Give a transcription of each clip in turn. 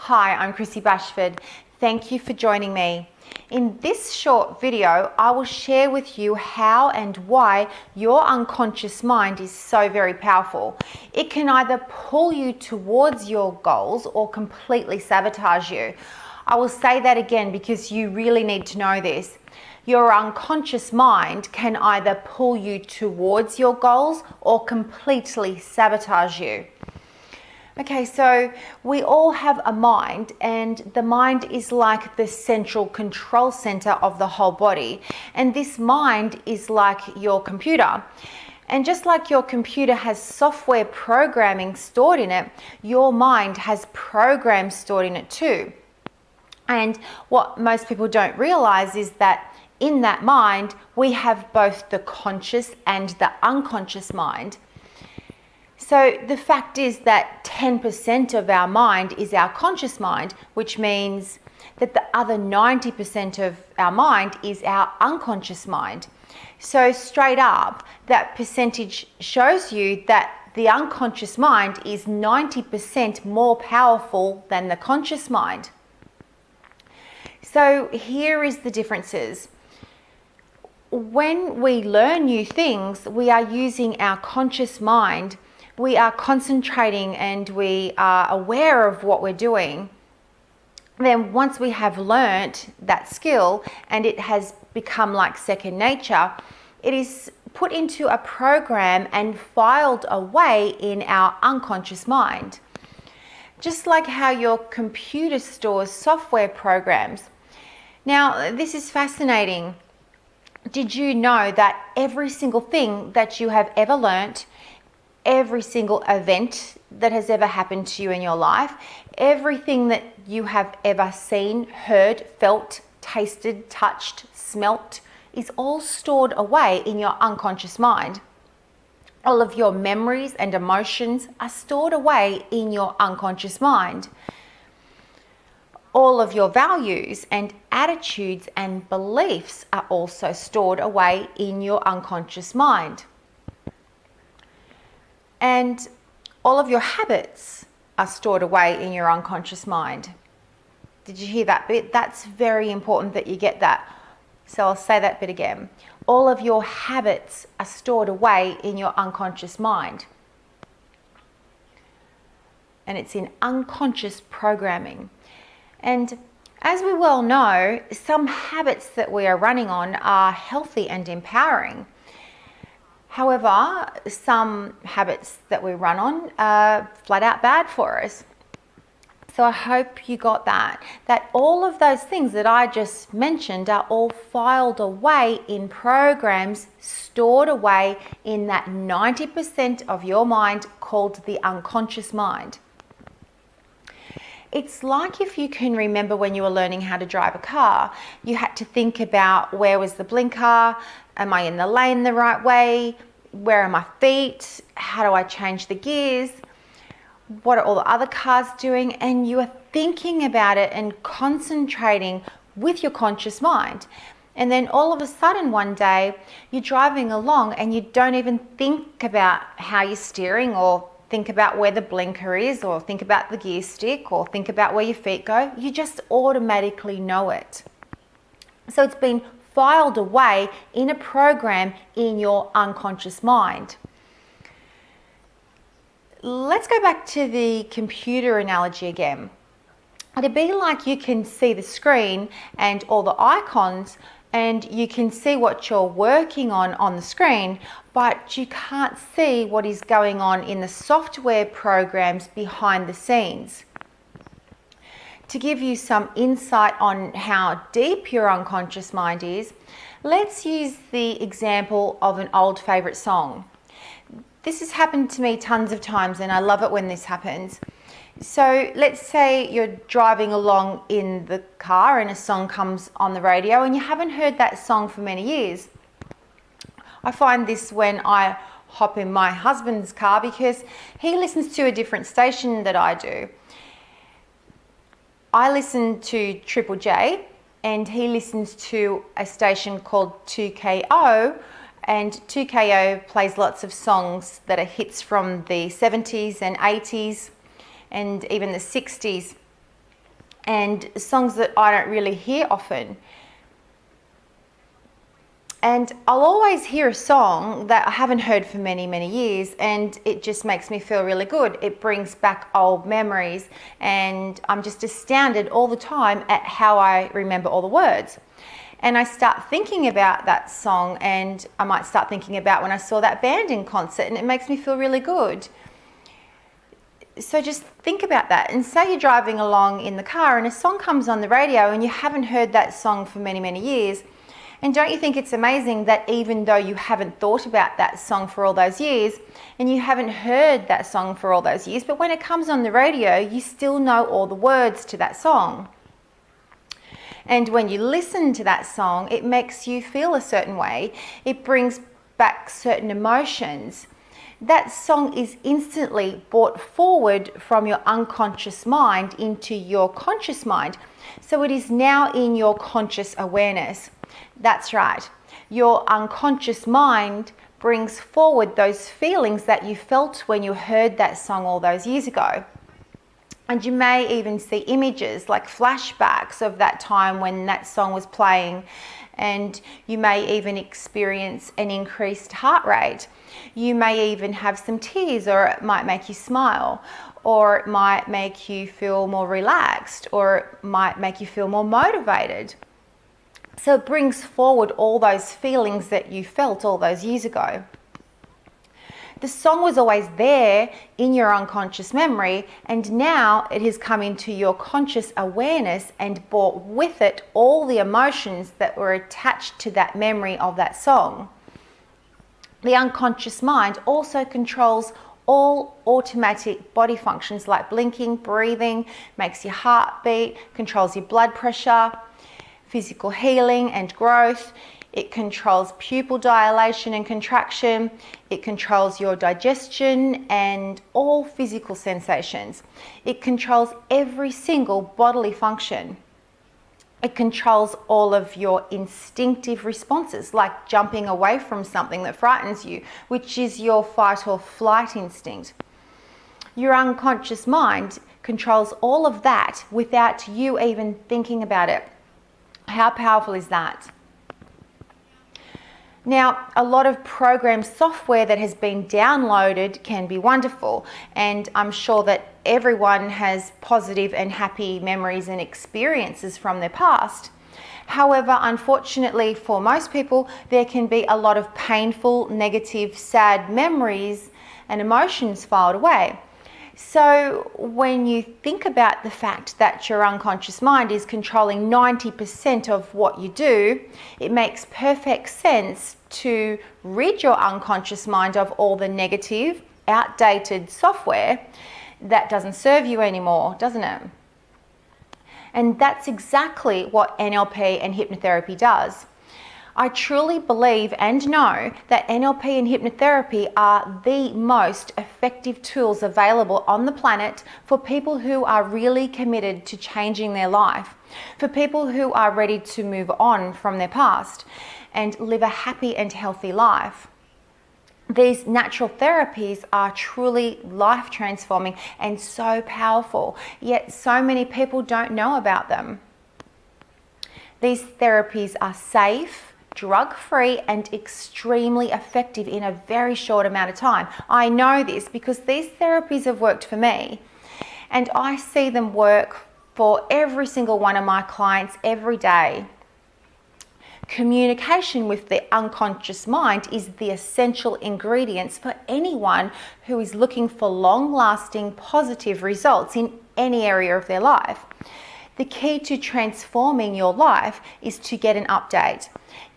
Hi, I'm Chrissy Bashford. Thank you for joining me. In this short video, I will share with you how and why your unconscious mind is so very powerful. It can either pull you towards your goals or completely sabotage you. I will say that again because you really need to know this. Your unconscious mind can either pull you towards your goals or completely sabotage you. Okay, so we all have a mind, and the mind is like the central control center of the whole body. And this mind is like your computer. And just like your computer has software programming stored in it, your mind has programs stored in it too. And what most people don't realize is that in that mind, we have both the conscious and the unconscious mind. So the fact is that 10% of our mind is our conscious mind, which means that the other 90% of our mind is our unconscious mind. So straight up, that percentage shows you that the unconscious mind is 90% more powerful than the conscious mind. So here is the differences. When we learn new things, we are using our conscious mind. We are concentrating and we are aware of what we're doing. Then once we have learnt that skill and it has become like second nature, it is put into a program and filed away in our unconscious mind. Just like how your computer stores software programs. Now, this is fascinating. Did you know that every single thing that you have ever learnt, every single event that has ever happened to you in your life, everything that you have ever seen, heard, felt, tasted, touched, smelt, is all stored away in your unconscious mind. All of your memories and emotions are stored away in your unconscious mind. All of your values and attitudes and beliefs are also stored away in your unconscious mind. And all of your habits are stored away in your unconscious mind. Did you hear that bit? That's very important that you get that. So I'll say that bit again. All of your habits are stored away in your unconscious mind. And it's in unconscious programming. And as we well know, some habits that we are running on are healthy and empowering. However, some habits that we run on are flat out bad for us. So I hope you got that all of those things that I just mentioned are all filed away in programs stored away in that 90% of your mind called the unconscious mind. It's like if you can remember when you were learning how to drive a car, you had to think about where was the blinker, am I in the lane the right way, where are my feet, how do I change the gears, what are all the other cars doing, and you are thinking about it and concentrating with your conscious mind. And then all of a sudden one day you're driving along and you don't even think about how you're steering or think about where the blinker is or think about the gear stick or think about where your feet go. You just automatically know it. So it's been filed away in a program in your unconscious mind. Let's go back to the computer analogy again. It'd be like you can see the screen and all the icons and you can see what you're working on the screen, but you can't see what is going on in the software programs behind the scenes. To give you some insight on how deep your unconscious mind is, let's use the example of an old favourite song. This has happened to me tons of times and I love it when this happens. So let's say you're driving along in the car and a song comes on the radio and you haven't heard that song for many years. I find this when I hop in my husband's car because he listens to a different station that I do. I listen to Triple J and he listens to a station called 2KO, and 2KO plays lots of songs that are hits from the 70s and 80s and even the 60s. and songs that I don't really hear often. And I'll always hear a song that I haven't heard for many, many years, and it just makes me feel really good. It brings back old memories, and I'm just astounded all the time at how I remember all the words. And I start thinking about that song, and I might start thinking about when I saw that band in concert, and it makes me feel really good. So just think about that, and say you're driving along in the car and a song comes on the radio and you haven't heard that song for many, many years. And don't you think it's amazing that even though you haven't thought about that song for all those years and you haven't heard that song for all those years, but when it comes on the radio, you still know all the words to that song. And when you listen to that song, it makes you feel a certain way. It brings back certain emotions. That song is instantly brought forward from your unconscious mind into your conscious mind. So it is now in your conscious awareness. That's right. Your unconscious mind brings forward those feelings that you felt when you heard that song all those years ago. And you may even see images like flashbacks of that time when that song was playing. And you may even experience an increased heart rate. You may even have some tears, or it might make you smile, or it might make you feel more relaxed, or it might make you feel more motivated. So it brings forward all those feelings that you felt all those years ago. The song was always there in your unconscious memory, and now it has come into your conscious awareness and brought with it all the emotions that were attached to that memory of that song. The unconscious mind also controls all automatic body functions like blinking, breathing, makes your heart beat, controls your blood pressure, physical healing and growth. It controls pupil dilation and contraction. It controls your digestion and all physical sensations. It controls every single bodily function. It controls all of your instinctive responses, like jumping away from something that frightens you, which is your fight or flight instinct. Your unconscious mind controls all of that without you even thinking about it. How powerful is that? Now, a lot of program software that has been downloaded can be wonderful, and I'm sure that everyone has positive and happy memories and experiences from their past. However, unfortunately for most people, there can be a lot of painful, negative, sad memories and emotions filed away. So when you think about the fact that your unconscious mind is controlling 90% of what you do, it makes perfect sense to rid your unconscious mind of all the negative, outdated software that doesn't serve you anymore, doesn't it? And that's exactly what NLP and hypnotherapy does. I truly believe and know that NLP and hypnotherapy are the most effective tools available on the planet for people who are really committed to changing their life, for people who are ready to move on from their past and live a happy and healthy life. These natural therapies are truly life transforming and so powerful, yet so many people don't know about them. These therapies are safe, drug-free and extremely effective in a very short amount of time. I know this because these therapies have worked for me, and I see them work for every single one of my clients every day. Communication with the unconscious mind is the essential ingredients for anyone who is looking for long-lasting positive results in any area of their life. The key to transforming your life is to get an update.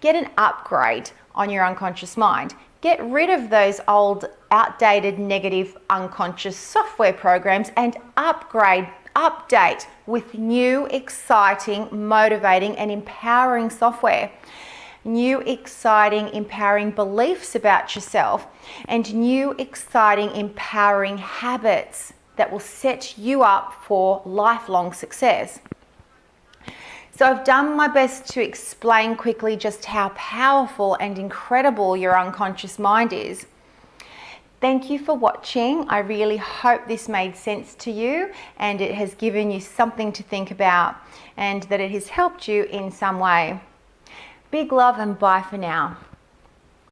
Get an upgrade on your unconscious mind. Get rid of those old, outdated, negative, unconscious software programs and update with new, exciting, motivating, and empowering software. New, exciting, empowering beliefs about yourself, and new, exciting, empowering habits that will set you up for lifelong success. So I've done my best to explain quickly just how powerful and incredible your unconscious mind is. Thank you for watching. I really hope this made sense to you and it has given you something to think about and that it has helped you in some way. Big love and bye for now.